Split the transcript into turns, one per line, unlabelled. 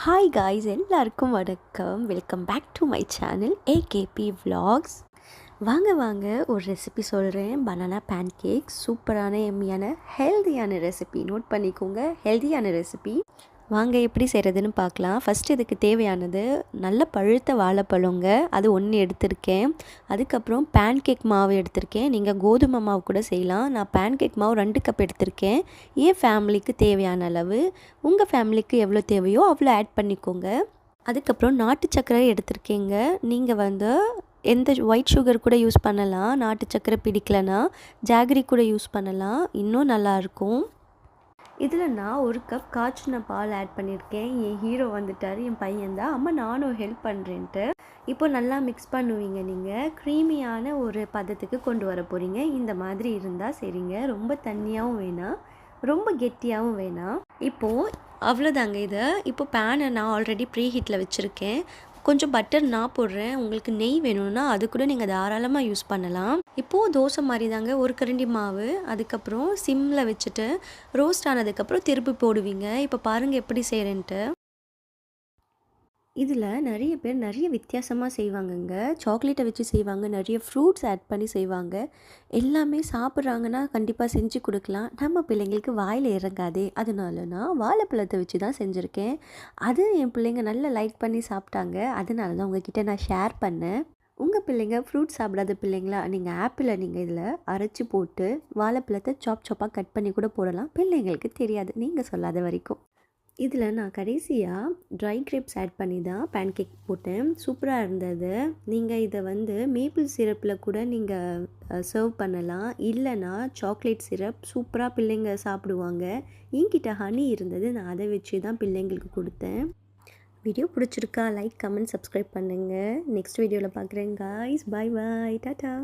Hi guys, எல்லாருக்கும் வணக்கம். Welcome back to my channel AKB vlogs. வாங்க வாங்க ஒரு ரெசிபி சொல்கிறேன். பனானா பேன் கேக் சூப்பரான எம்மியான ஹெல்தியான ரெசிபி. நோட் பண்ணிக்கோங்க, ஹெல்தியான ரெசிபி. வாங்க எப்படி செய்கிறதுன்னு பார்க்கலாம். ஃபஸ்ட்டு இதுக்கு தேவையானது நல்ல பழுத்த வாழைப்பழங்க, அது ஒன்று எடுத்திருக்கேன். அதுக்கப்புறம் பேன் கேக் மாவு எடுத்திருக்கேன். நீங்கள் கோதுமை மாவு கூட செய்யலாம். நான் பேன் கேக் மாவு 2 கப் எடுத்திருக்கேன். என் ஃபேமிலிக்கு தேவையான அளவு, உங்கள் ஃபேமிலிக்கு எவ்வளோ தேவையோ அவ்வளோ ஆட் பண்ணிக்கோங்க. அதுக்கப்புறம் நாட்டு சர்க்கரை எடுத்திருக்கேங்க. நீங்கள் எந்த ஒயிட் சுகர் கூட யூஸ் பண்ணலாம். நாட்டு சர்க்கரை பிடிக்கலனா ஜாகரி கூட யூஸ் பண்ணலாம், இன்னும் நல்லாயிருக்கும். இதில் நான் 1 கப் காய்ச்சின பால் ஆட் பண்ணியிருக்கேன். என் ஹீரோ வந்துட்டார், என் பையன்தான். அம்மா நானும் ஹெல்ப் பண்ணுறேன்ட்டு. இப்போ நல்லா மிக்ஸ் பண்ணுவீங்க. நீங்கள் க்ரீமியான ஒரு பதத்துக்கு கொண்டு வர போகிறீங்க. இந்த மாதிரி இருந்தால் சரிங்க. ரொம்ப தண்ணியாகவும் வேணாம், ரொம்ப கெட்டியாகவும் வேணாம். இப்போது அவ்வளோதாங்க. இப்போ பேனை நான் ஆல்ரெடி ப்ரீ ஹீட்டில் வச்சுருக்கேன். கொஞ்சம் பட்டர் நான் போடுறேன். உங்களுக்கு நெய் வேணும்னா அது கூட நீங்கள் தாராளமாக யூஸ் பண்ணலாம். இப்போது தோசை மாதிரி தாங்க, 1 கரண்டி மாவு. அதுக்கப்புறம் சிம்மில் வச்சுட்டு ரோஸ்ட் ஆனதுக்கப்புறம் திருப்பி போடுவீங்க. இப்போ பாருங்கள் எப்படி செய்கிறேன்ட்டு. இதில் நிறைய பேர் நிறைய வித்தியாசமாக செய்வாங்கங்க. சாக்லேட்டை வச்சு செய்வாங்க, நிறைய ஃப்ரூட்ஸ் ஆட் பண்ணி செய்வாங்க. எல்லாமே சாப்பிட்றாங்கன்னா கண்டிப்பாக செஞ்சு கொடுக்கலாம். நம்ம பிள்ளைங்களுக்கு வாயில் இறங்காதே, அதனால நான் வாழைப்பழத்தை வச்சு தான் செஞ்சுருக்கேன். அது என் பிள்ளைங்க நல்லா லைக் பண்ணி சாப்பிட்டாங்க. அதனால தான் உங்ககிட்ட நான் ஷேர் பண்ணேன். உங்கள் பிள்ளைங்க ஃப்ரூட் சாப்பிடாத பிள்ளைங்களா, நீங்கள் ஆப்பிளை இதில் அரைச்சி போட்டு வாழைப்பழத்தை சாப்பாக கட் பண்ணி கூட போடலாம். பிள்ளைங்களுக்கு தெரியாது, நீங்கள் சொல்லாத வரைக்கும். இதில் நான் கடைசியாக ட்ரை கிரேப்ஸ் ஆட் பண்ணி தான் பேன் கேக் போட்டேன். சூப்பராக இருந்தது. நீங்கள் இதை மேப்பிள் சிரப்பில் கூட நீங்கள் சர்வ் பண்ணலாம். இல்லைனா சாக்லேட் சிரப் சூப்பராக பிள்ளைங்க சாப்பிடுவாங்க. என்கிட்ட ஹனி இருந்தது, நான் அதை வச்சு தான் பிள்ளைங்களுக்கு கொடுத்தேன். வீடியோ பிடிச்சிருக்கா? லைக், கமெண்ட், சப்ஸ்கிரைப் பண்ணுங்கள். நெக்ஸ்ட் வீடியோவில் பார்க்குறேன் காய்ஸ். பாய் பாய், டாட்டா.